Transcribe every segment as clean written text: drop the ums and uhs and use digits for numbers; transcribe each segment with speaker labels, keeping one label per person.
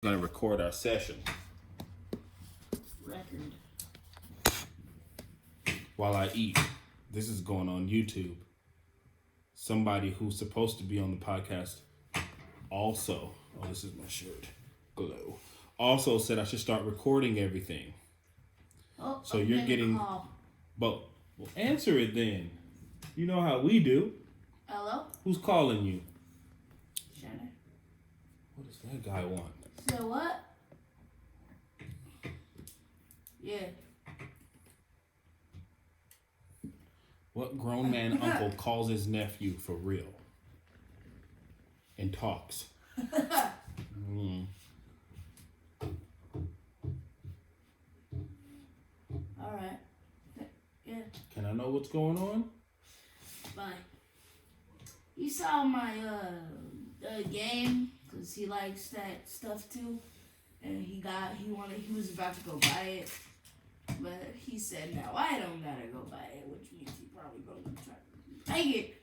Speaker 1: Going to record our session
Speaker 2: Record.
Speaker 1: while I eat. This is going on YouTube. Somebody who's supposed to be on the podcast also, oh, this is my shirt, glow, also said I should start recording everything.
Speaker 2: Oh,
Speaker 1: So you're getting, but well, answer it then. You know how we do.
Speaker 2: Hello?
Speaker 1: Who's calling you?
Speaker 2: Shannon.
Speaker 1: What does that guy want?
Speaker 2: So what? Yeah.
Speaker 1: What grown man uncle calls his nephew for real and talks?
Speaker 2: Alright. Yeah.
Speaker 1: Can I know what's going on?
Speaker 2: Bye. You saw my game because he likes that stuff too, and he was about to go buy it, but he said no, I don't gotta go buy it, which means he probably gonna try to take it.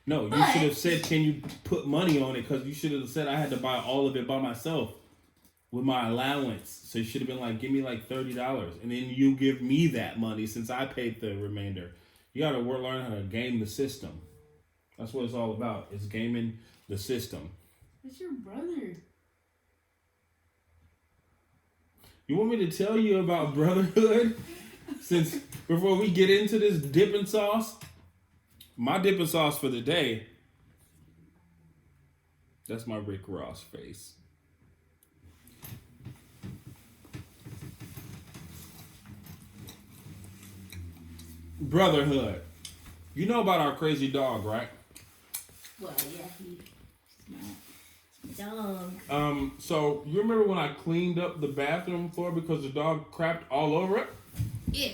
Speaker 1: No, you should have said, can you put money on it? Because you should have said I had to buy all of it by myself with my allowance. So you should have been like, give me like $30. And then you give me that money since I paid the remainder. You got to learn how to game the system. That's what it's all about. It's gaming the system.
Speaker 2: That's your brother.
Speaker 1: You want me to tell you about brotherhood? Since before we get into this dipping sauce, my dipping sauce for the day, that's my Rick Ross face. Brotherhood. You know about our crazy dog, right?
Speaker 2: Well, yeah, he's my dog.
Speaker 1: So you remember when I cleaned up the bathroom floor because the dog crapped all over it?
Speaker 2: Yeah.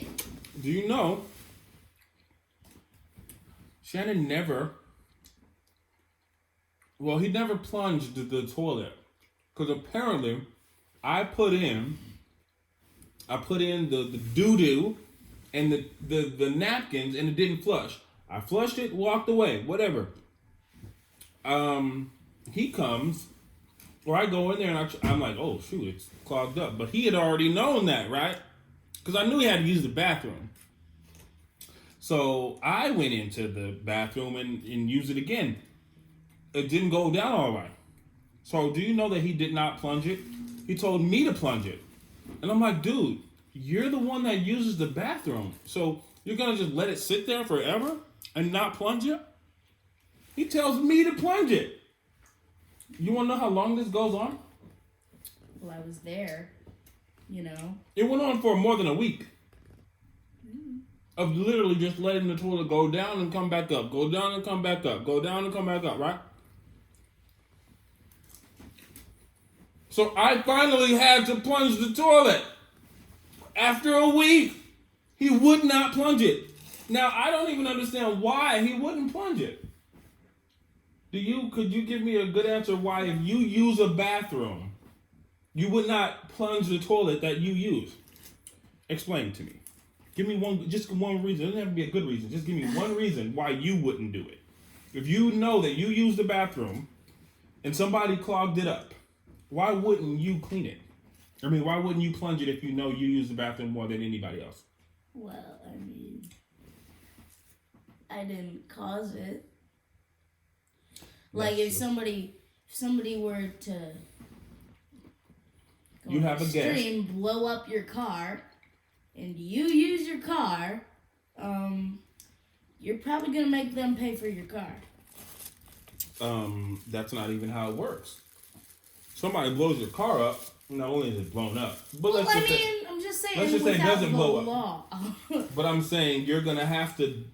Speaker 1: Do you know Shannon he never plunged the toilet. Because apparently I put in the doo-doo and the napkins and it didn't flush. I flushed it, walked away, whatever. He comes, or I go in there and I'm like, oh shoot, it's clogged up. But he had already known that, right? Because I knew he had to use the bathroom. So I went into the bathroom and used it again. It didn't go down all right. So do you know that he did not plunge it? He told me to plunge it. And I'm like, dude, you're the one that uses the bathroom. So you're going to just let it sit there forever and not plunge it? He tells me to plunge it. You want to know how long this goes on?
Speaker 2: Well, I was there, you know.
Speaker 1: It went on for more than a week. Of literally just letting the toilet go down and come back up. Go down and come back up. Go down and come back up, right? So I finally had to plunge the toilet. After a week, he would not plunge it. Now, I don't even understand why he wouldn't plunge it. Could you give me a good answer why if you use a bathroom, you would not plunge the toilet that you use? Explain to me. Give me one reason. It doesn't have to be a good reason. Just give me one reason why you wouldn't do it. If you know that you use the bathroom and somebody clogged it up, why wouldn't you clean it? I mean, why wouldn't you plunge it if you know you use the bathroom more than anybody else?
Speaker 2: Well, I mean, I didn't cause it. Like if somebody were to
Speaker 1: you have a guess.
Speaker 2: Blow up your car, and you use your car, you're probably gonna make them pay for your car.
Speaker 1: That's not even how it works. Somebody blows your car up, not only is it blown up, but
Speaker 2: I'm just saying.
Speaker 1: Let's just say it doesn't blow
Speaker 2: up.
Speaker 1: But I'm saying you're gonna have to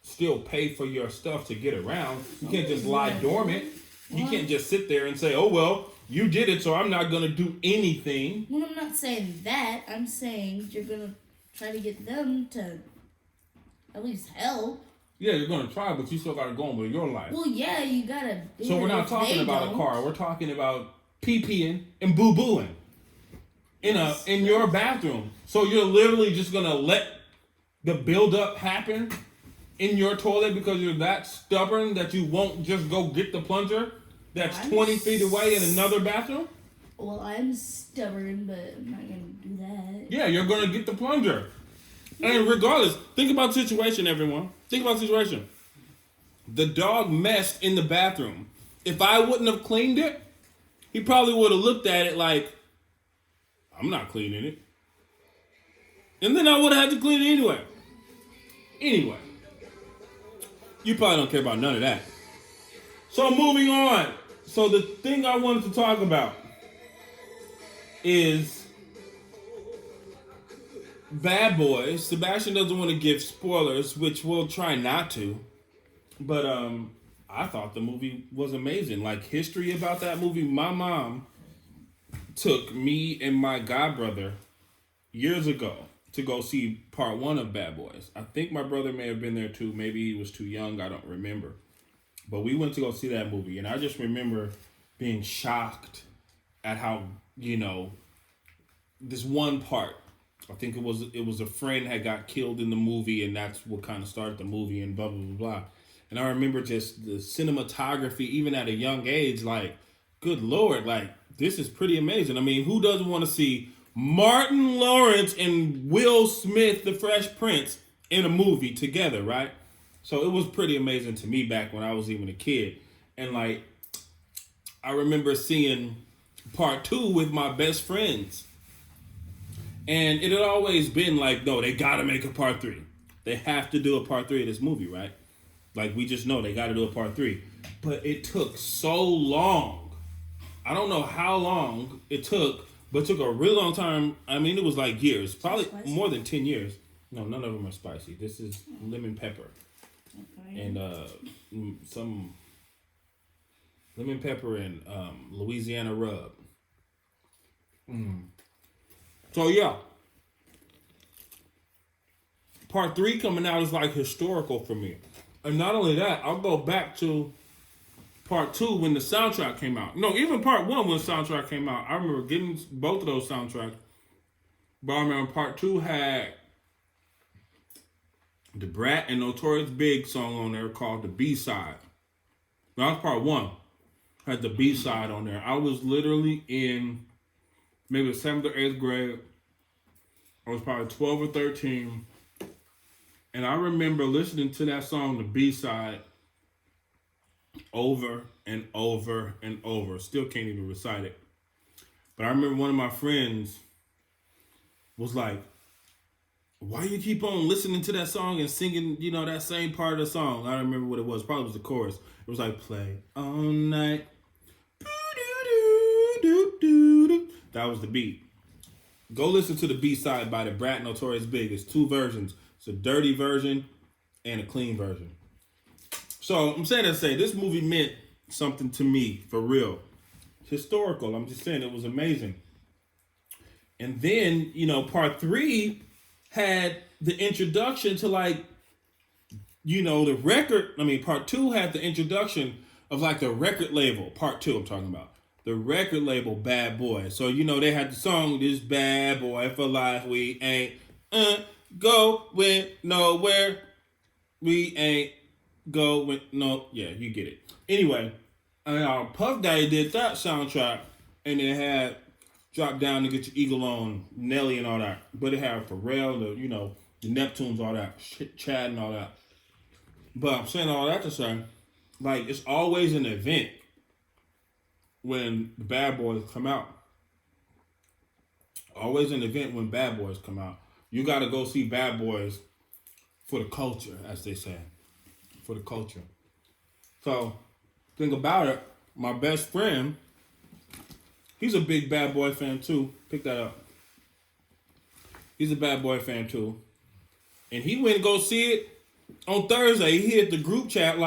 Speaker 1: still pay for your stuff to get around. You can't just lie dormant. You can't just sit there and say, oh, well, you did it, so I'm not going to do anything.
Speaker 2: Well, I'm not saying that. I'm saying you're going to try to get them to at least help.
Speaker 1: Yeah, you're going to try, but you still got to go on with your life.
Speaker 2: Well, yeah, you got to do it.
Speaker 1: So we're not talking about a car. We're talking about pee-peeing and boo-booing in your bathroom. So you're literally just going to let the build-up happen in your toilet because you're that stubborn that you won't just go get the plunger that's 20 feet away in another bathroom?
Speaker 2: Well, I'm stubborn, but I'm not gonna do that.
Speaker 1: Yeah, you're gonna get the plunger. And regardless, think about the situation, everyone. Think about the situation. The dog messed in the bathroom. If I wouldn't have cleaned it, he probably would have looked at it like, I'm not cleaning it. And then I would have had to clean it anyway. Anyway. You probably don't care about none of that. So moving on. So the thing I wanted to talk about is Bad Boys. Sebastian doesn't want to give spoilers, which we'll try not to. But I thought the movie was amazing. Like, history about that movie, my mom took me and my godbrother years ago to go see part 1 of Bad Boys. I think my brother may have been there too. Maybe he was too young. I don't remember. But we went to go see that movie. And I just remember being shocked at how, this one part. I think it was a friend had got killed in the movie, and that's what kind of started the movie, and blah, blah, blah, blah. And I remember just the cinematography, even at a young age, like, good Lord, like, this is pretty amazing. I mean, who doesn't want to see Martin Lawrence and Will Smith, the Fresh Prince, in a movie together, right? So it was pretty amazing to me back when I was even a kid. And, like, I remember seeing part 2 with my best friends. And it had always been like, no, they got to make a part 3. They have to do a part 3 of this movie, right? Like, we just know they got to do a part 3. But it took so long. I don't know how long it took, but it took a really long time. I mean, it was like years. Probably more than 10 years. No, none of them are spicy. This is lemon pepper. And some lemon pepper and Louisiana rub. So, yeah. Part 3 coming out is like historical for me. And not only that, I'll go back to part 2 when the soundtrack came out. No, even part 1 when the soundtrack came out. I remember getting both of those soundtracks. But I remember part 2 had the Brat and Notorious Big song on there called The B-Side. That was part 1. Had the B-Side on there. I was literally in maybe the 7th or 8th grade. I was probably 12 or 13. And I remember listening to that song, the B-Side, over and over and over. Still can't even recite it. But I remember one of my friends was like, why you keep on listening to that song and singing, that same part of the song? I don't remember what it was. Probably was the chorus. It was like, play all night. That was the beat. Go listen to the B-Side by the Brat Notorious Big. It's 2 versions. It's a dirty version and a clean version. So I'm saying to say this movie meant something to me, for real. Historical. I'm just saying it was amazing. And then, part 3 had the introduction to the record. I mean, part 2 had the introduction of the record label. Part 2 I'm talking about. The record label Bad Boy. So, they had the song, this bad boy for life. We ain't going nowhere. We ain't going no. Yeah, you get it. Anyway, Puff Daddy did that soundtrack. And it had Drop Down to Get Your Eagle On, Nelly and all that. But it had Pharrell, the Neptunes, all that. Chad and all that. But I'm saying all that to say, it's always an event when the Bad Boys come out. Always an event when Bad Boys come out. You got to go see Bad Boys for the culture, as they say. For the culture. So, think about it. My best friend, he's a big Bad Boy fan too. Pick that up. He's a Bad Boy fan too. And he went and go see it on Thursday. He hit the group chat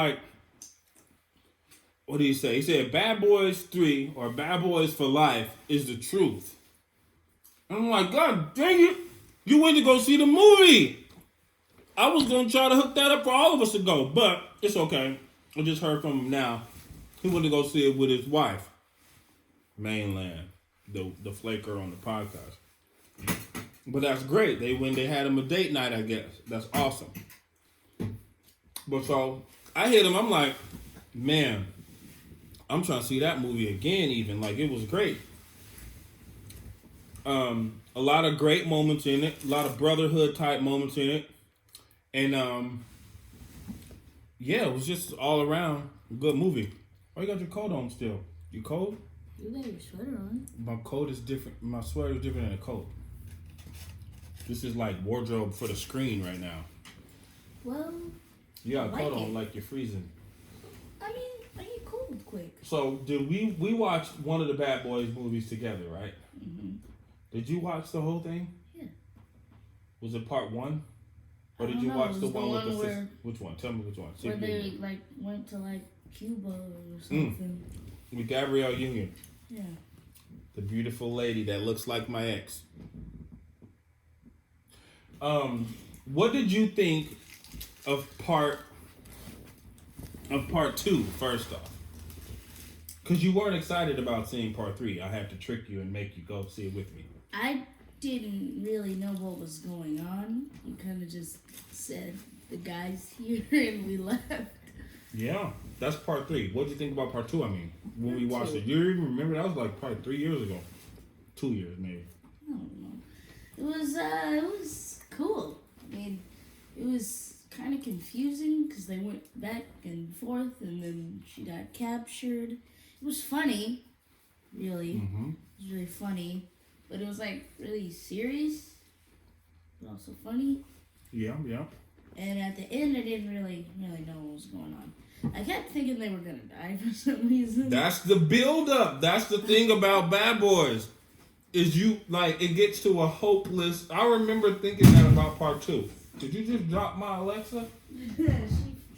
Speaker 1: what did he say? He said, Bad Boys 3 or Bad Boys for Life is the truth. And I'm like, God dang it. You went to go see the movie. I was going to try to hook that up for all of us to go, but it's okay. I just heard from him now. He went to go see it with his wife. Mainland. The flaker on the podcast. But that's great. They had him a date night, I guess. That's awesome. But so, I hit him. I'm like, man, I'm trying to see that movie again even. It was great. A lot of great moments in it. A lot of brotherhood type moments in it. And yeah, it was just all around a good movie. Oh, you got your coat on still? You cold?
Speaker 2: You got your sweater on.
Speaker 1: My coat is different. My sweater is different than a coat. This is like wardrobe for the screen right now.
Speaker 2: Well,
Speaker 1: you got a
Speaker 2: like
Speaker 1: coat on
Speaker 2: it.
Speaker 1: like you're freezing.
Speaker 2: I mean, I get cold quick.
Speaker 1: So did we watched one of the Bad Boys movies together, right?
Speaker 2: Mm-hmm.
Speaker 1: Did you watch the whole thing?
Speaker 2: Yeah.
Speaker 1: Was it part one? Or
Speaker 2: I
Speaker 1: did
Speaker 2: don't
Speaker 1: you
Speaker 2: know.
Speaker 1: watch
Speaker 2: It
Speaker 1: the
Speaker 2: was
Speaker 1: one with the
Speaker 2: where,
Speaker 1: fist? Which one? Tell me which one. See
Speaker 2: where
Speaker 1: if you
Speaker 2: they
Speaker 1: remember.
Speaker 2: like went to like Cuba or something.
Speaker 1: With Gabrielle Union.
Speaker 2: Yeah.
Speaker 1: The beautiful lady that looks like my ex. What did you think of part two, first off? Because you weren't excited about seeing part three. I had to trick you and make you go see it with me.
Speaker 2: I didn't really know what was going on. You kind of just said the guy's here and we left.
Speaker 1: Yeah, that's part three. What did you think about part two? I mean, when we
Speaker 2: Part
Speaker 1: watched
Speaker 2: two.
Speaker 1: it, you even remember that was like probably 3 years ago, 2 years maybe.
Speaker 2: I don't know. It was cool. I mean, it was kind of confusing because they went back and forth, and then she got captured. It was funny, really.
Speaker 1: Mm-hmm.
Speaker 2: It was really funny, but it was like really serious, but also funny.
Speaker 1: Yeah.
Speaker 2: And at the end, I didn't really know what was going on. I kept thinking they were gonna die for some reason.
Speaker 1: That's the build up. That's the thing about Bad Boys. Is you like it gets to a hopeless. I remember thinking that about part two. Did you just drop my Alexa?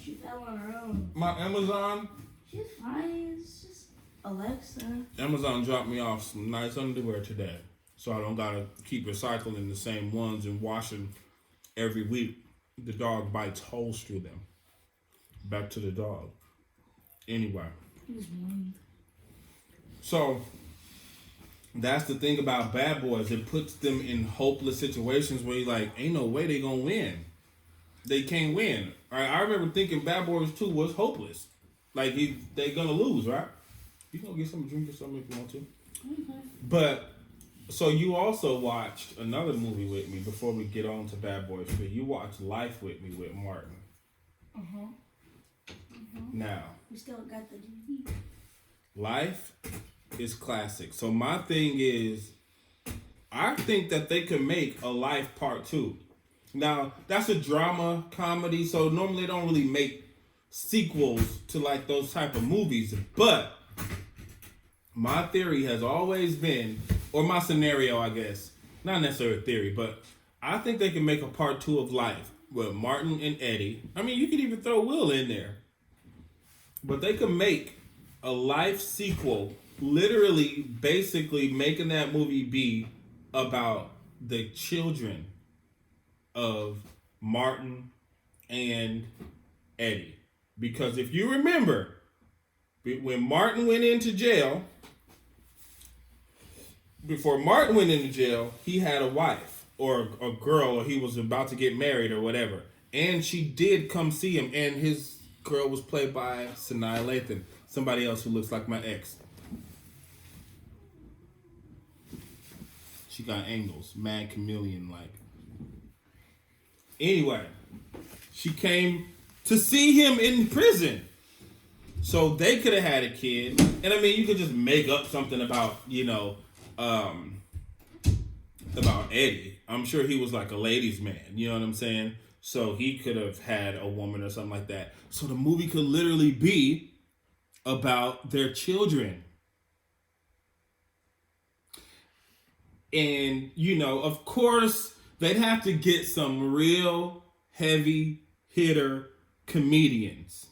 Speaker 2: she fell on her own.
Speaker 1: My Amazon?
Speaker 2: She's fine. It's just Alexa.
Speaker 1: Amazon dropped me off some nice underwear today. So I don't gotta keep recycling the same ones and washing every week. The dog bites holes through them. Back to the dog. Anyway.
Speaker 2: It was warm.
Speaker 1: So that's the thing about Bad Boys. It puts them in hopeless situations where you're like, ain't no way they gonna win. They can't win. I remember thinking Bad Boys 2 was hopeless. Like they gonna lose, right? You gonna get some drink or something if you want to.
Speaker 2: Okay.
Speaker 1: But so you also watched another movie with me before we get on to Bad Boys 3. You watched Life with me with Martin.
Speaker 2: Uh-huh.
Speaker 1: Now,
Speaker 2: We still got the DVD.
Speaker 1: Life is classic. So my thing is, I think that they could make a Life Part 2. Now, that's a drama comedy, so normally they don't really make sequels to like those type of movies. But my theory has always been, or my scenario, I guess, not necessarily a theory, but I think they can make a part 2 of Life with Martin and Eddie. I mean, you could even throw Will in there. But they could make a Life sequel, literally, basically making that movie be about the children of Martin and Eddie. Because if you remember, when Martin went into jail, before Martin went into jail, he had a wife or a girl, or he was about to get married or whatever. And she did come see him, and his girl was played by Sanaa Lathan, somebody else who looks like my ex. She got angles, mad chameleon like. Anyway, she came to see him in prison. So they could have had a kid. And I mean, you could just make up something about, about Eddie. I'm sure he was like a ladies' man, you know what I'm saying? So he could have had a woman or something like that. So the movie could literally be about their children. And, of course, they'd have to get some real heavy hitter comedians.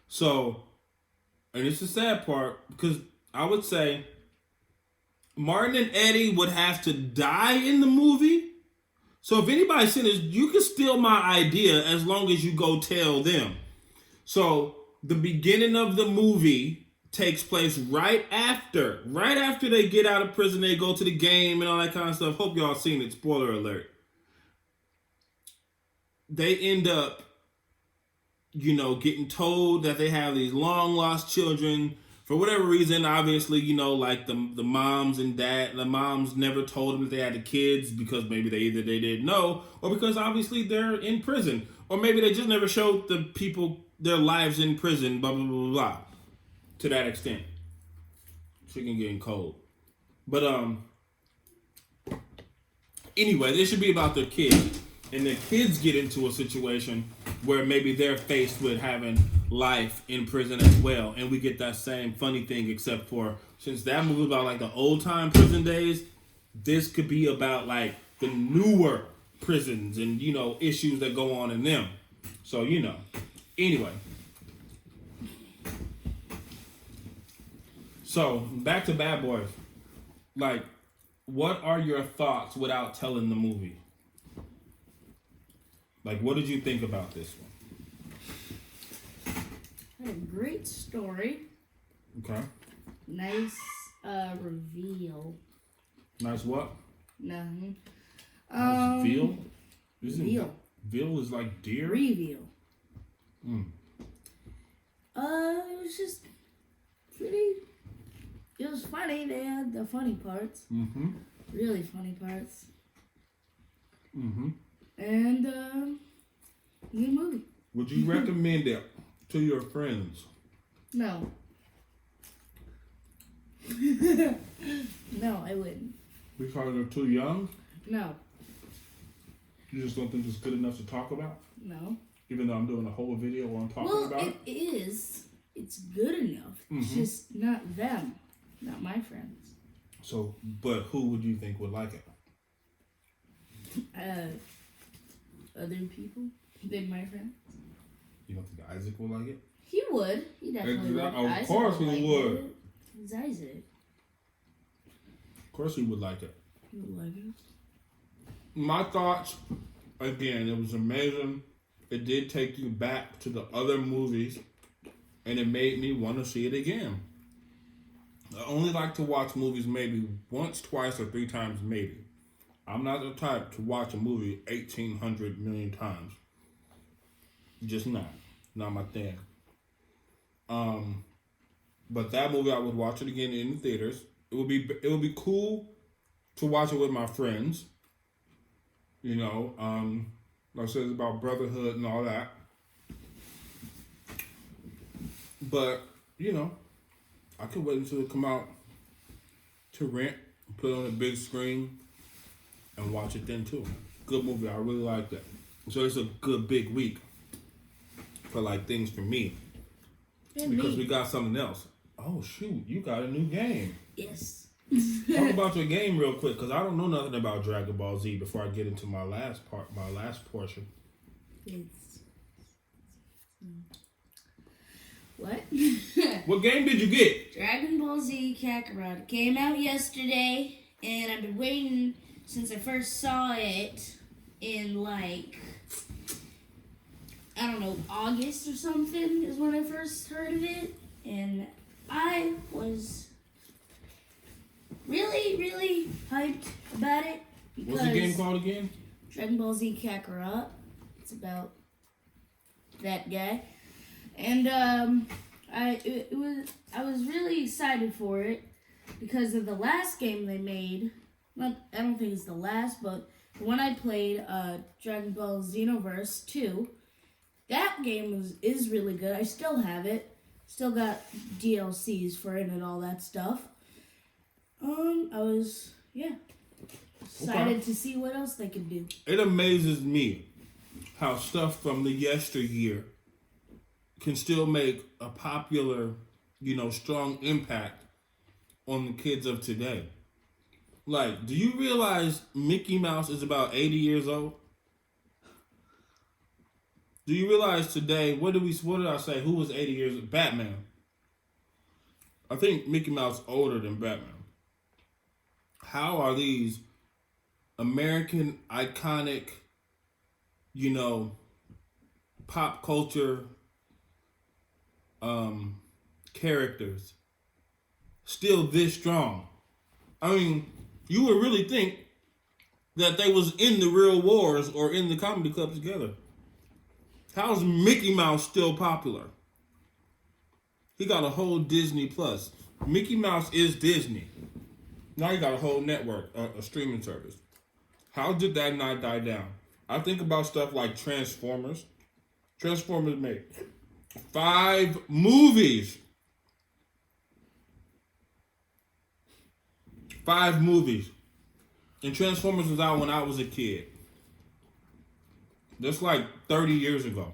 Speaker 1: So, and it's the sad part, because I would say Martin and Eddie would have to die in the movie. So if anybody's seen this, you can steal my idea as long as you go tell them. So the beginning of the movie takes place right after they get out of prison, they go to the game and all that kind of stuff. Hope y'all seen it. Spoiler alert. They end up, getting told that they have these long lost children For whatever reason, obviously, like the moms and the moms never told them that they had the kids because maybe they didn't know, or because obviously they're in prison, or maybe they just never showed the people their lives in prison, blah blah blah blah. To that extent, chicken getting cold, but anyway, this should be about their kids, and the kids get into a situation where maybe they're faced with having life in prison as well, and we get that same funny thing, except for since that movie about like the old time prison days, this could be about like the newer prisons and issues that go on in them. So anyway. So back to Bad Boys. Like, what are your thoughts without telling the movie? Like, what did you think about this one?
Speaker 2: Had a great story.
Speaker 1: Okay.
Speaker 2: Nice reveal.
Speaker 1: Nice what?
Speaker 2: Nothing.
Speaker 1: Nice veal?
Speaker 2: Veal.
Speaker 1: Veal is like deer?
Speaker 2: Reveal.
Speaker 1: Mm.
Speaker 2: It was just pretty. It was funny. They had the funny parts.
Speaker 1: Mm-hmm.
Speaker 2: Really funny parts.
Speaker 1: Mm-hmm.
Speaker 2: And good movie.
Speaker 1: Would you recommend it to your friends?
Speaker 2: No. No, I wouldn't.
Speaker 1: Because they're too young?
Speaker 2: No.
Speaker 1: You just don't think it's good enough to talk about?
Speaker 2: No.
Speaker 1: Even though I'm doing a whole video on talking about it?
Speaker 2: It is. It's good enough. It's just not them. Not my friends.
Speaker 1: So, but who would you think would like it?
Speaker 2: Other people than my friends.
Speaker 1: You don't think Isaac would like it?
Speaker 2: He would. He definitely would.
Speaker 1: Of course he would.
Speaker 2: He's Isaac.
Speaker 1: Of course he would like it.
Speaker 2: He would like it.
Speaker 1: My thoughts, again, it was amazing. It did take you back to the other movies, and it made me want to see it again. I only like to watch movies maybe once, twice, or 3 times maybe. I'm not the type to watch a movie 1,800 million times. Just not. Not my thing. But that movie, I would watch it again in the theaters. It would be cool to watch it with my friends. Like I said, it's about brotherhood and all that. But, I could wait until it come out to rent, put it on a big screen, and watch it then too. Good movie. I really like that. So it's a good big week for like things for me.
Speaker 2: And
Speaker 1: because
Speaker 2: me.
Speaker 1: we got something else. Oh shoot, you got a new game.
Speaker 2: Yes.
Speaker 1: Talk about your game real quick, because I don't know nothing about Dragon Ball Z before I get into my last portion.
Speaker 2: What?
Speaker 1: What game did you get?
Speaker 2: Dragon Ball Z Kakarot. It came out yesterday, and I've been waiting since I first saw it in August or something is when I first heard of it, and I was really, really hyped about it.
Speaker 1: What's the game called again?
Speaker 2: Dragon Ball Z Kakarot. It's about that guy. And I was really excited for it because of the last game they made. I don't think it's the last, but the one I played, Dragon Ball Xenoverse 2, that game is really good. I still have it. Still got DLCs for it and all that stuff. I was excited to see what else they could do.
Speaker 1: It amazes me how stuff from the yesteryear can still make a popular, strong impact on the kids of today. Like, do you realize Mickey Mouse is about 80 years old? Do you realize today, what did I say? Who was 80 years old? Batman. I think Mickey Mouse is older than Batman. How are these American iconic, pop culture characters still this strong? I mean, you would really think that they was in the real wars or in the comedy club together. How's Mickey Mouse still popular? He got a whole Disney Plus. Mickey Mouse is Disney. Now he got a whole network, a streaming service. How did that not die down? I think about stuff like Transformers. Transformers made 5 movies. 5 movies. And Transformers was out when I was a kid. That's like 30 years ago.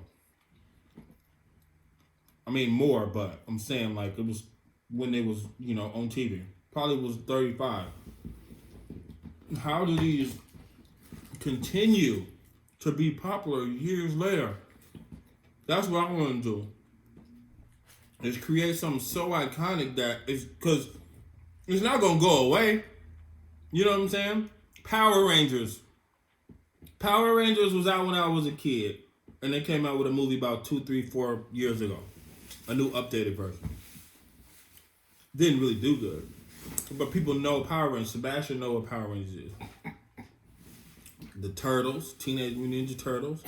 Speaker 1: I mean more, but I'm saying like it was when it was, on TV. Probably was 35. How do these continue to be popular years later? That's what I want to do. Is create something so iconic that it's because it's not gonna go away. You know what I'm saying? Power Rangers. Power Rangers was out when I was a kid, and they came out with a movie about 2, 3, 4 years ago. A new updated version. Didn't really do good. But people know Power Rangers. Sebastian know what Power Rangers is. The Turtles, Teenage Mutant Ninja Turtles.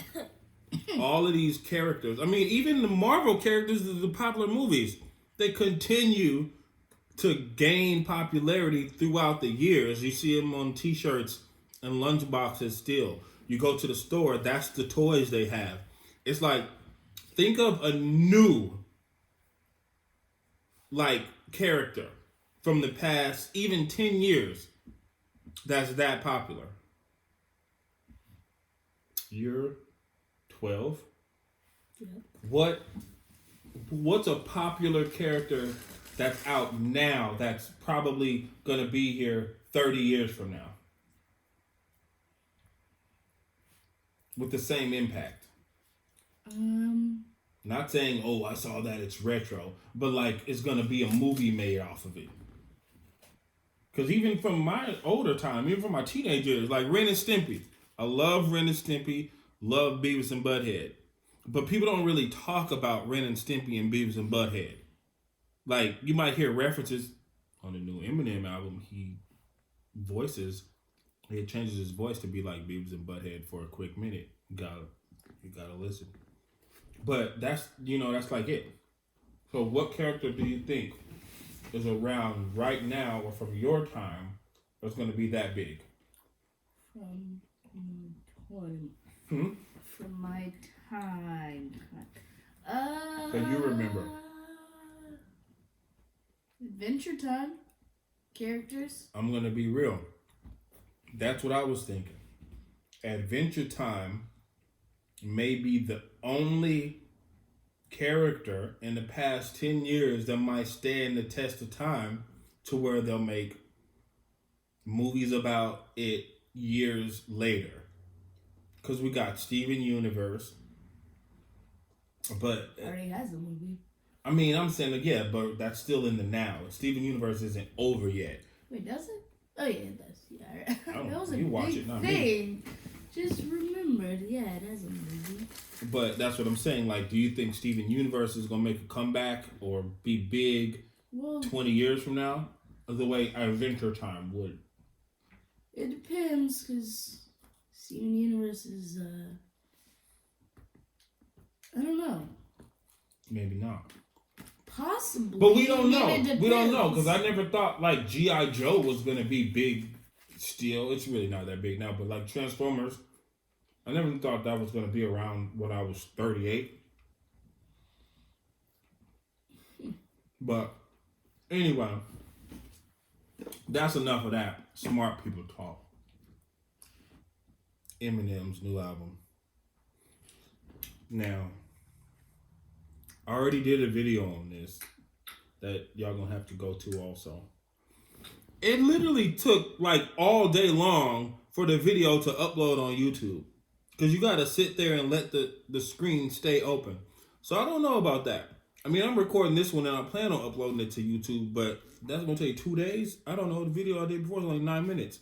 Speaker 1: All of these characters. I mean, even the Marvel characters, the popular movies, they continue to gain popularity throughout the years. You see them on t-shirts and lunchboxes still. You go to the store, that's the toys they have. It's like, think of a new, character from the past, even 10 years, that's that popular. You're 12. Yep. What's a popular character that's out now that's probably gonna be here 30 years from now with the same impact? Not saying, oh, I saw that, it's retro, but it's gonna be a movie made off of it. Because even from my older time, even from my teenage years, like Ren and Stimpy. I love Ren and Stimpy, love Beavis and Butthead. But people don't really talk about Ren and Stimpy and Beavis and Butthead. You might hear references on the new Eminem album. He changes his voice to be like Beavis and Butthead for a quick minute. You gotta listen. But that's like it. So what character do you think is around right now or from your time that's going to be that big?
Speaker 2: From my time.
Speaker 1: Can you remember?
Speaker 2: Adventure Time characters.
Speaker 1: I'm going to be real. That's what I was thinking. Adventure Time may be the only character in the past 10 years that might stand the test of time to where they'll make movies about it years later. Because we got Steven Universe. But
Speaker 2: already has a movie.
Speaker 1: I mean, I'm saying, yeah, but that's still in the now. Steven Universe isn't over yet.
Speaker 2: Wait, does it? Oh, yeah, it does. Yeah, that was a
Speaker 1: watch
Speaker 2: big
Speaker 1: it, not
Speaker 2: thing. Just remembered. Yeah, it has a movie.
Speaker 1: But that's what I'm saying. Do you think Steven Universe is going to make a comeback or be big 20 years from now? The way Adventure Time would.
Speaker 2: It depends, because Steven Universe is, I don't know.
Speaker 1: Maybe not.
Speaker 2: Possibly.
Speaker 1: But we don't know. We don't know, because I never thought, G.I. Joe was going to be big still. It's really not that big now, but Transformers, I never thought that was going to be around when I was 38. But anyway, that's enough of that smart people talk. Eminem's new album. Now, I already did a video on this that y'all gonna have to go to also. It literally took all day long for the video to upload on YouTube. Because you gotta sit there and let the screen stay open. So I don't know about that. I mean, I'm recording this one and I plan on uploading it to YouTube, but that's gonna take 2 days. I don't know. The video I did before was 9 minutes.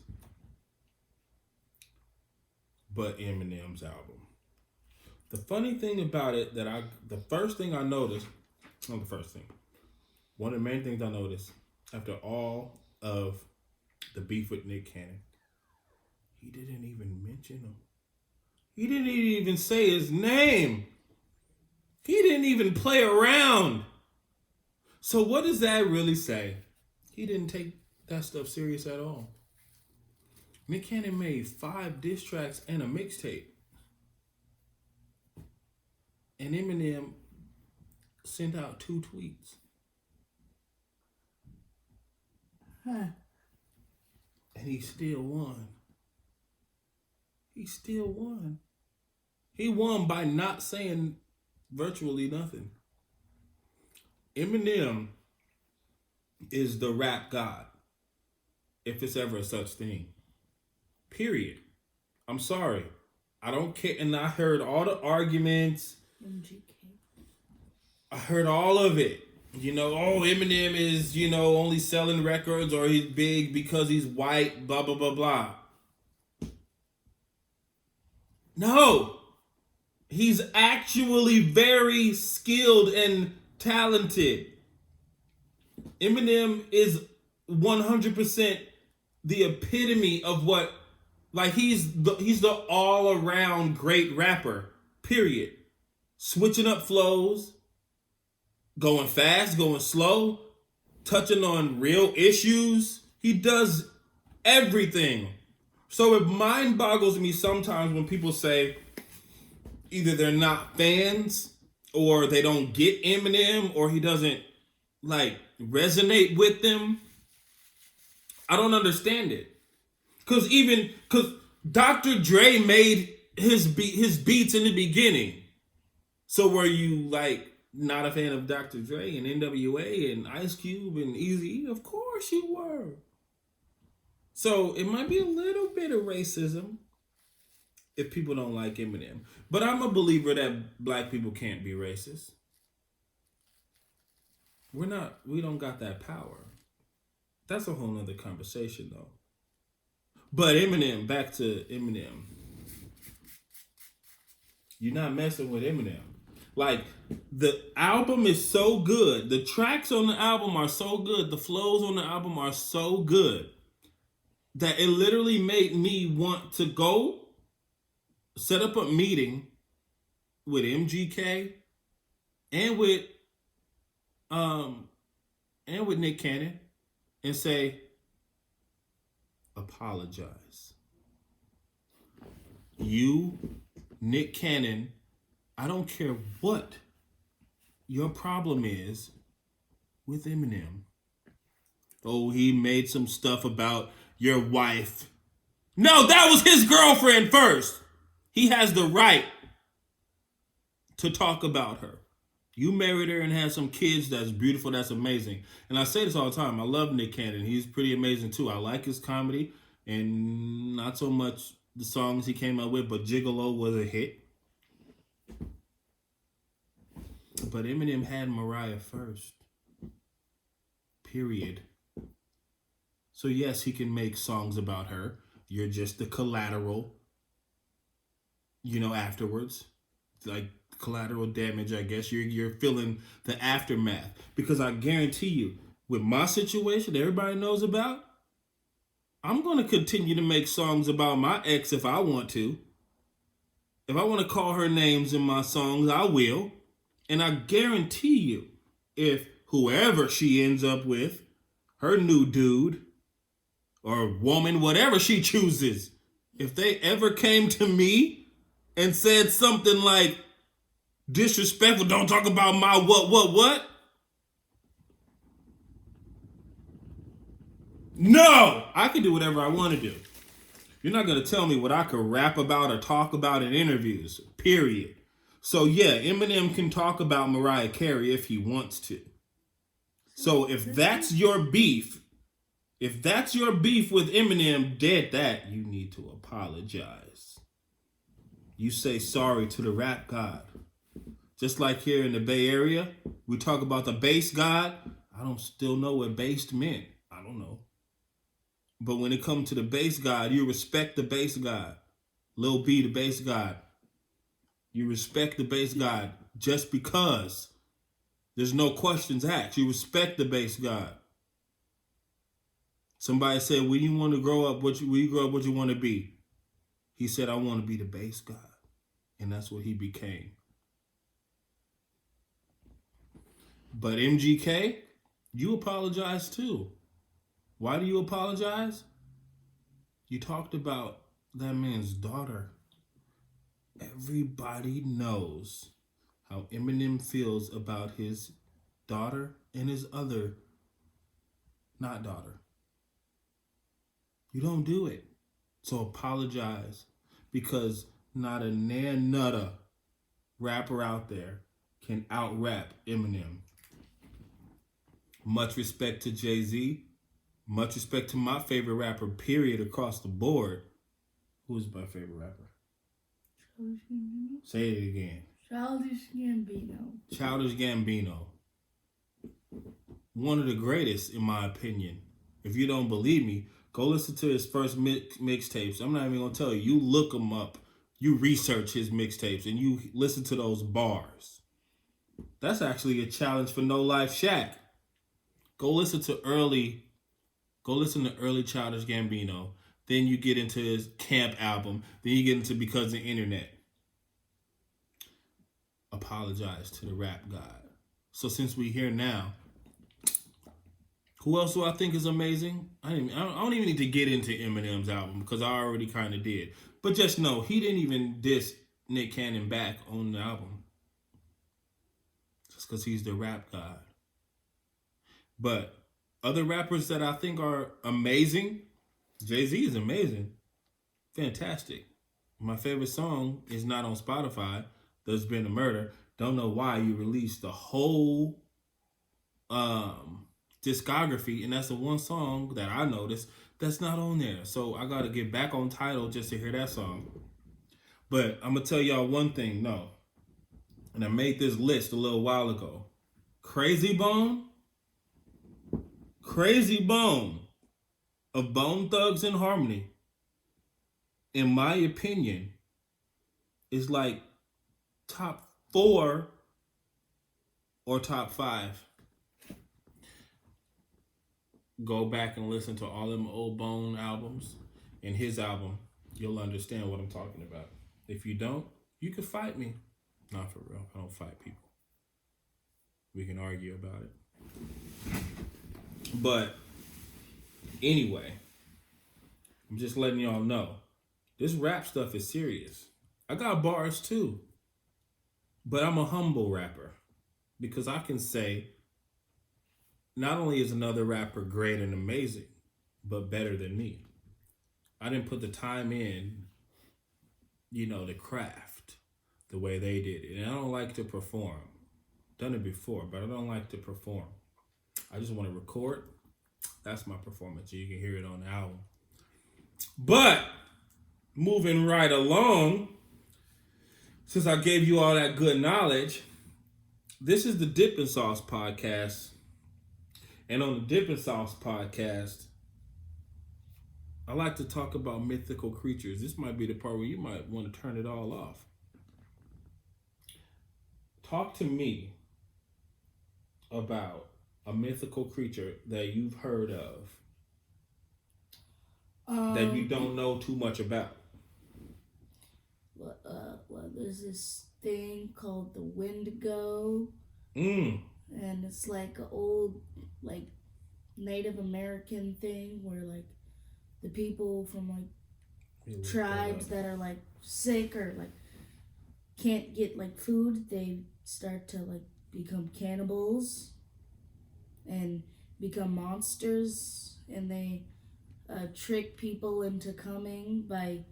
Speaker 1: But Eminem's album. The funny thing about it the first thing I noticed, not the first thing, one of the main things I noticed after all of the beef with Nick Cannon, he didn't even mention him. He didn't even say his name. He didn't even play around. So what does that really say? He didn't take that stuff serious at all. Nick Cannon made 5 diss tracks and a mixtape. And Eminem sent out 2 tweets.
Speaker 2: Huh.
Speaker 1: And he still won. He still won. He won by not saying virtually nothing. Eminem is the rap god, if it's ever such thing. Period. I'm sorry. I don't care. And I heard all the arguments.
Speaker 2: MGK.
Speaker 1: I heard all of it. You know, oh, Eminem is, only selling records, or he's big because he's white, blah, blah, blah, blah. No. He's actually very skilled and talented. Eminem is 100% the epitome of what, like, he's the all-around great rapper, period. Switching up flows, going fast, going slow, touching on real issues. He does everything. So it mind boggles me sometimes when people say either they're not fans or they don't get Eminem or he doesn't resonate with them. I don't understand it. Cause Dr. Dre made his beats in the beginning. So were you not a fan of Dr. Dre and NWA and Ice Cube and Eazy-E? Of course you were. So it might be a little bit of racism if people don't like Eminem. But I'm a believer that black people can't be racist. We don't got that power. That's a whole nother conversation though. But Eminem, back to Eminem. You're not messing with Eminem. The album is so good. The tracks on the album are so good. The flows on the album are so good that it literally made me want to go set up a meeting with MGK and with Nick Cannon and say, apologize. You, Nick Cannon, I don't care what your problem is with Eminem. Oh, he made some stuff about your wife. No, that was his girlfriend first. He has the right to talk about her. You married her and had some kids. That's beautiful. That's amazing. And I say this all the time. I love Nick Cannon. He's pretty amazing too. I like his comedy and not so much the songs he came out with, but Gigolo was a hit. But Eminem had Mariah first. Period. So yes, he can make songs about her. You're just the collateral, afterwards. Collateral damage, I guess. You're feeling the aftermath. Because I guarantee you, with my situation everybody knows about, I'm going to continue to make songs about my ex if I want to. If I want to call her names in my songs, I will. And I guarantee you, if whoever she ends up with, her new dude or woman, whatever she chooses, if they ever came to me and said something like disrespectful, don't talk about my what? No! I can do whatever I want to do. You're not going to tell me what I could rap about or talk about in interviews, period. So yeah, Eminem can talk about Mariah Carey if he wants to. So if that's your beef with Eminem, dead that, you need to apologize. You say sorry to the rap god. Just like here in the Bay Area, we talk about the bass god. I don't still know what bass meant. I don't know. But when it comes to the bass god, you respect the bass god. Lil B, the bass god. You respect the bass god just because there's no questions asked. You respect the bass god. Somebody said, when you want to grow up, what you want to be? He said, I want to be the bass god. And that's what he became. But MGK, You apologize too. Why do you apologize? You talked about that man's daughter. Everybody knows how Eminem feels about his daughter and his other not daughter. You don't do it. So apologize, because not a nan nutter rapper out there can out rap Eminem. Much respect to Jay-Z. Much respect to my favorite rapper, period, across the board. Who's my favorite rapper? Say it again.
Speaker 2: Childish Gambino.
Speaker 1: Childish Gambino. One of the greatest, in my opinion. If you don't believe me, go listen to his first mixtapes. I'm not even going to tell you. You look him up. You research his mixtapes and you listen to those bars. That's actually a challenge for No Life Shaq. Go listen to early Childish Gambino. Then you get into his Camp album. Then you get into Because of the Internet. Apologize to the rap god. So since we here now, who else do I think is amazing? I don't even need to get into Eminem's album because I already kind of did. But just know, he didn't even diss Nick Cannon back on the album. Just because he's the rap god. But other rappers that I think are amazing, Jay-Z is amazing. Fantastic. My favorite song is not on Spotify. There's Been a Murder. Don't know why you released the whole discography, and that's the one song that I noticed that's not on there. So I got to get back on Tidal just to hear that song. But I'm going to tell y'all one thing, no. And I made this list a little while ago. Crazy Bone of Bone Thugs and Harmony, in my opinion, is like top 4 or top 5. Go back and listen to all them old Bone albums and his album. You'll understand what I'm talking about. If you don't, you can fight me. Not for real. I don't fight people. We can argue about it. But anyway, I'm just letting y'all know. This rap stuff is serious. I got bars too. But I'm a humble rapper. Because I can say, not only is another rapper great and amazing, but better than me. I didn't put the time in, the craft, the way they did it. And I don't like to perform. Done it before, but I don't like to perform. I just want to record. That's my performance. You can hear it on the album. But, moving right along, since I gave you all that good knowledge, this is the Dippin' Sauce Podcast. And on the Dippin' Sauce Podcast, I like to talk about mythical creatures. This might be the part where you might want to turn it all off. Talk to me about a mythical creature that you've heard of that you don't know too much about.
Speaker 2: Well, there's this thing called the Wendigo. And it's like an old, Native American thing where, the people from, tribes that are, sick or, can't get, food, they start to, become cannibals and become monsters. And they trick people into coming by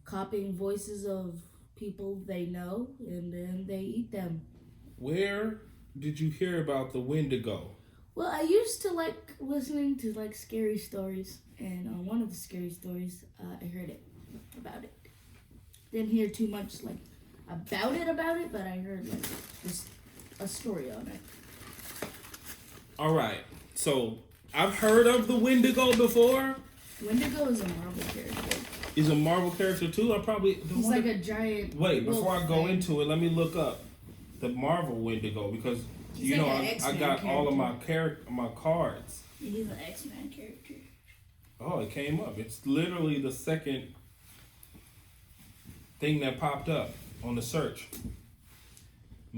Speaker 2: copying voices of people they know, and then they eat them.
Speaker 1: Where did you hear about the Wendigo?
Speaker 2: Well, I used to like listening to scary stories, and on one of the scary stories, I heard about it. Didn't hear too much about it, but I heard just a story on it.
Speaker 1: All right, so I've heard of the Wendigo before.
Speaker 2: Wendigo is a Marvel character.
Speaker 1: He's a Marvel character too.
Speaker 2: He's like a giant.
Speaker 1: Wait, before I go into it, let me look up the Marvel Wendigo because I got all of my cards.
Speaker 2: He's an X-Men character.
Speaker 1: Oh, it came up. It's literally the second thing that popped up on the search.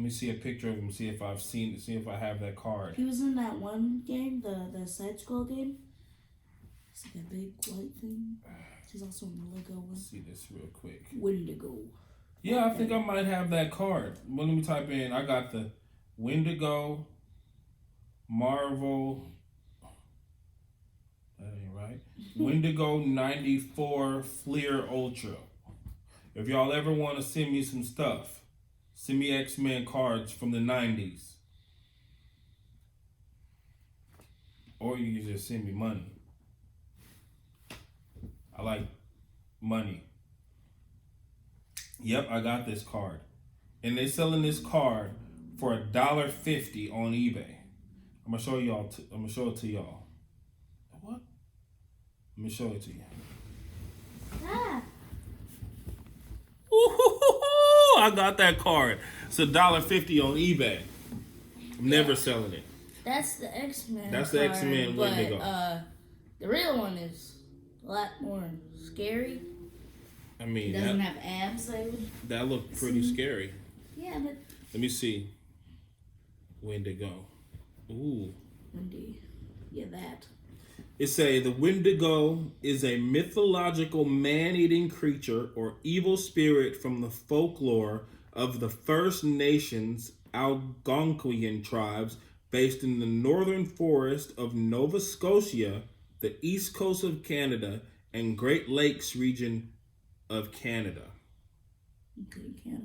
Speaker 1: Let me see a picture of him. See if I've seen. See if I have that card.
Speaker 2: He was in that one game, the side scroll game. It's like a big white thing. He's also in the Lego one.
Speaker 1: Let's see this real quick.
Speaker 2: Wendigo.
Speaker 1: Yeah, I think I might have that card. Well, let me type in. I got the Wendigo, Marvel. That ain't right. Wendigo 94 Fleer Ultra. If y'all ever want to send me some stuff, send me X-Men cards from the 90s. Or you can just send me money. I like money. Yep, I got this card. And they're selling this card for $1.50 on eBay. I'm gonna show y'all. I'm gonna show it to y'all. What? Let me show it to you.
Speaker 2: Ah.
Speaker 1: Ooh, I got that card. It's $1.50 on eBay. I'm never selling it.
Speaker 2: That's the X-Men.
Speaker 1: That's the X-Men Wendigo.
Speaker 2: But the real one is a lot more scary.
Speaker 1: I mean,
Speaker 2: He doesn't have abs.
Speaker 1: That looked pretty scary.
Speaker 2: Yeah, but
Speaker 1: Let me see. Wendigo. Ooh.
Speaker 2: Wendy. Yeah, that.
Speaker 1: It say the Wendigo is a mythological man-eating creature or evil spirit from the folklore of the First Nations Algonquian tribes based in the northern forest of Nova Scotia, the east coast of Canada, and Great Lakes region of Canada.
Speaker 2: Okay, Canada.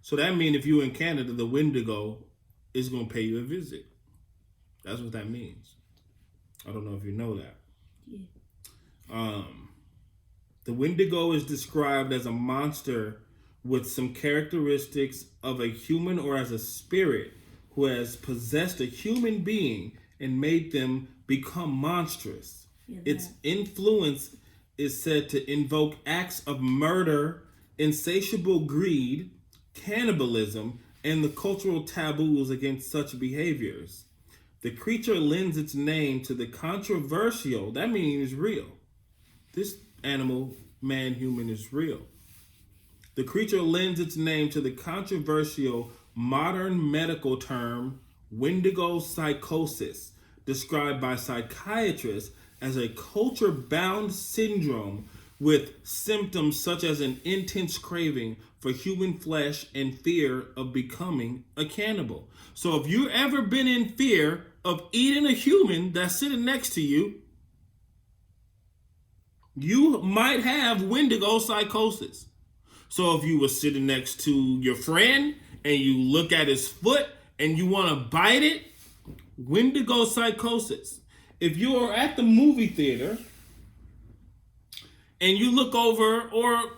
Speaker 1: So that means if you're in Canada, the Wendigo is going to pay you a visit. That's what that means. I don't know if you know that.
Speaker 2: Yeah.
Speaker 1: The Wendigo is described as a monster with some characteristics of a human or as a spirit who has possessed a human being and made them become monstrous.
Speaker 2: Yeah,
Speaker 1: Its influence is said to invoke acts of murder, insatiable greed, cannibalism, and the cultural taboos against such behaviors. The creature lends its name to the controversial, that means real. This animal, man, human, is real. The creature lends its name to the controversial modern medical term Wendigo psychosis, described by psychiatrists as a culture-bound syndrome with symptoms such as an intense craving for human flesh and fear of becoming a cannibal. So if you've ever been in fear of eating a human that's sitting next to you, you might have Wendigo psychosis. So if you were sitting next to your friend and you look at his foot and you want to bite it, Wendigo psychosis. If you are at the movie theater and you look over or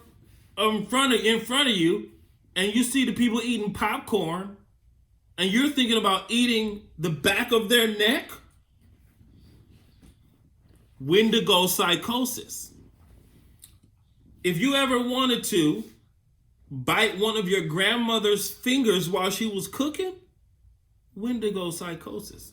Speaker 1: in front of you and you see the people eating popcorn and you're thinking about eating the back of their neck, Wendigo psychosis. If you ever wanted to bite one of your grandmother's fingers while she was cooking, Wendigo psychosis.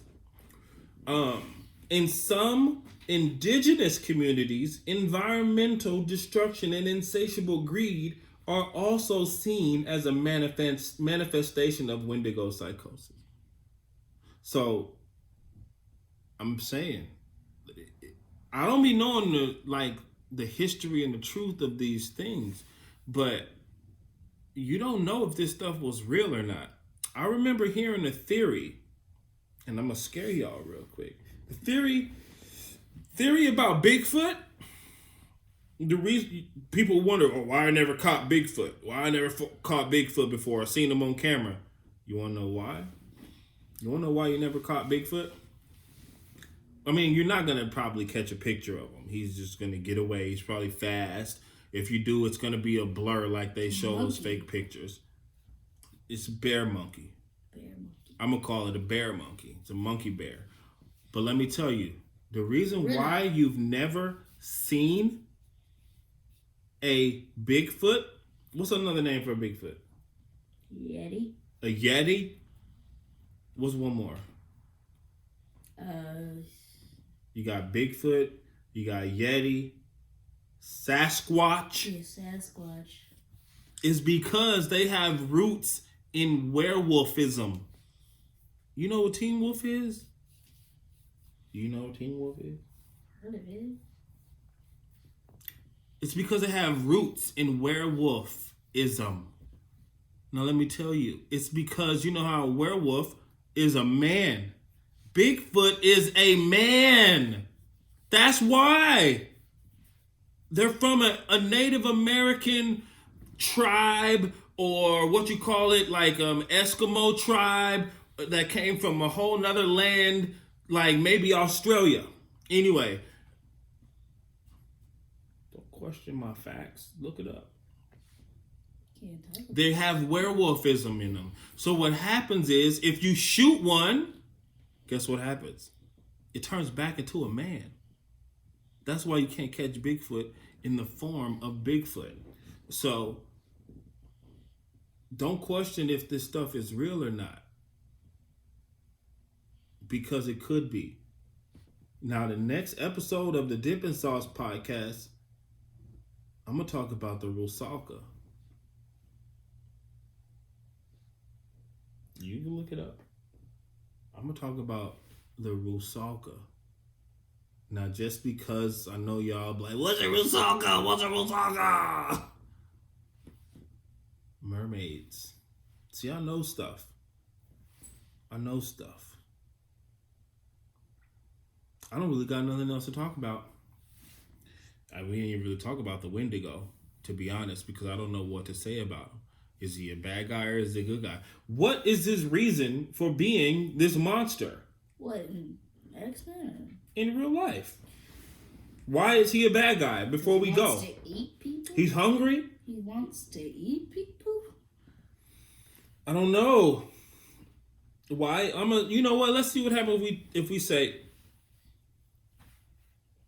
Speaker 1: In some indigenous communities, environmental destruction and insatiable greed are also seen as a manifestation of Wendigo psychosis. So, I'm saying, I don't be knowing the history and the truth of these things, but you don't know if this stuff was real or not. I remember hearing a theory, and I'm gonna scare y'all real quick. The theory about Bigfoot. The reason people wonder, why I never caught Bigfoot? Why I never caught Bigfoot before? I seen him on camera. You wanna know why? You wanna know why you never caught Bigfoot? I mean, you're not gonna probably catch a picture of him. He's just gonna get away. He's probably fast. If you do, it's gonna be a blur like they show those fake pictures. It's a bear monkey. I'm gonna call it a bear monkey. It's a monkey bear. But let me tell you, the reason why you've never seen a Bigfoot, what's another name for a Bigfoot?
Speaker 2: Yeti.
Speaker 1: A Yeti? What's one more? You got Bigfoot, you got Yeti, Sasquatch.
Speaker 2: Yeah, Sasquatch.
Speaker 1: Is because they have roots in werewolfism. You know what Teen Wolf is? Do you know what Teen Wolf is?
Speaker 2: Heard of it.
Speaker 1: It's because they have roots in werewolfism. Now let me tell you, it's because you know how a werewolf is a man. Bigfoot is a man. That's why. They're from a Native American tribe, or what you call it, like Eskimo tribe that came from a whole nother land, like maybe Australia. Anyway, don't question my facts. Look it up. They have werewolfism in them. So what happens is, if you shoot one, guess what happens? It turns back into a man. That's why you can't catch Bigfoot in the form of Bigfoot. So don't question if this stuff is real or not, because it could be. Now, the next episode of the Dippin' Sauce podcast, I'm going to talk about the Rusalka. You can look it up. I'm going to talk about the Rusalka. Now, just because I know y'all be like, what's a Rusalka? What's a Rusalka? Mermaids. See, I know stuff. I know stuff. I don't really got nothing else to talk about. We didn't even really talk about the Wendigo, to be honest, because I don't know what to say about him. Is he a bad guy or is he a good guy? What is his reason for being this monster?
Speaker 2: What, in X-Men?
Speaker 1: In real life. Why is he a bad guy before we go?
Speaker 2: He wants to eat people?
Speaker 1: He's hungry?
Speaker 2: He wants to eat people?
Speaker 1: I don't know. Why? You know what? Let's see what happens if we say,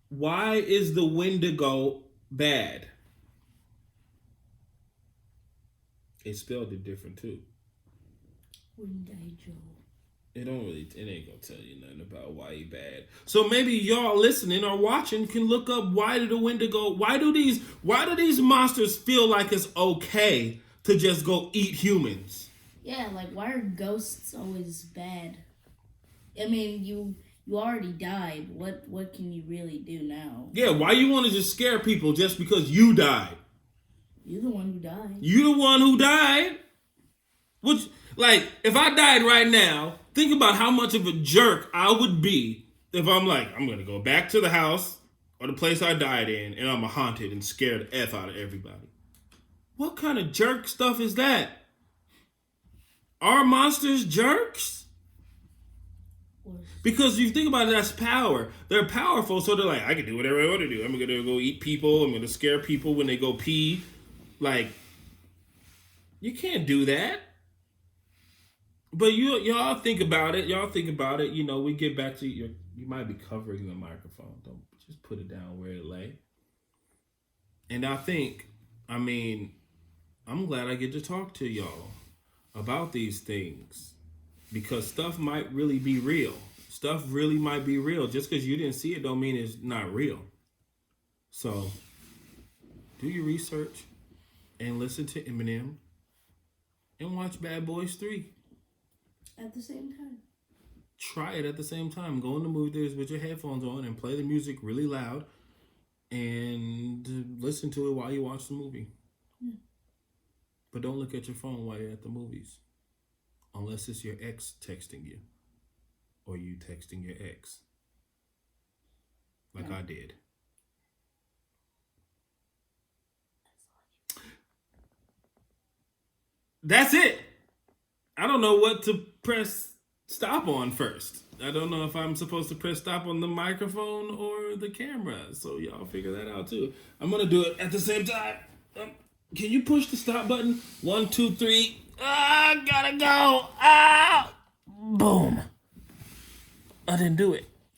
Speaker 1: why is the Wendigo bad? They spelled it different too.
Speaker 2: Wendigo.
Speaker 1: It ain't gonna tell you nothing about why he bad. So maybe y'all listening or watching can look up why do these monsters feel like it's okay to just go eat humans?
Speaker 2: Yeah, like why are ghosts always bad? I mean, you already died. What can you really do now?
Speaker 1: Yeah, why you want to just scare people just because you died?
Speaker 2: You're the one who died.
Speaker 1: You the one who died? Which, like, if I died right now, think about how much of a jerk I would be if I'm like, I'm going to go back to the house or the place I died in, and I'm haunted and scare the F out of everybody. What kind of jerk stuff is that? Are monsters jerks? Because you think about it, that's power. They're powerful, so they're like, I can do whatever I want to do. I'm going to go eat people. I'm going to scare people when they go pee. Like, you can't do that. But y'all think about it. You know, we get back to you might be covering the microphone. Don't just put it down where it lay. And I'm glad I get to talk to y'all about these things, because stuff might really be real. Stuff really might be real. Just because you didn't see it don't mean it's not real. So do your research and listen to Eminem and watch Bad Boys 3.
Speaker 2: At the same time.
Speaker 1: Try it at the same time. Go in the movie theaters with your headphones on and play the music really loud and listen to it while you watch the movie. Yeah. But don't look at your phone while you're at the movies. Unless it's your ex texting you. Or you texting your ex. Like I did. That's it. I don't know what to press stop on first. I don't know if I'm supposed to press stop on the microphone or the camera. So y'all figure that out too. I'm going to do it at the same time. Can you push the stop button? 1, 2, 3. Gotta go. Boom. I didn't do it.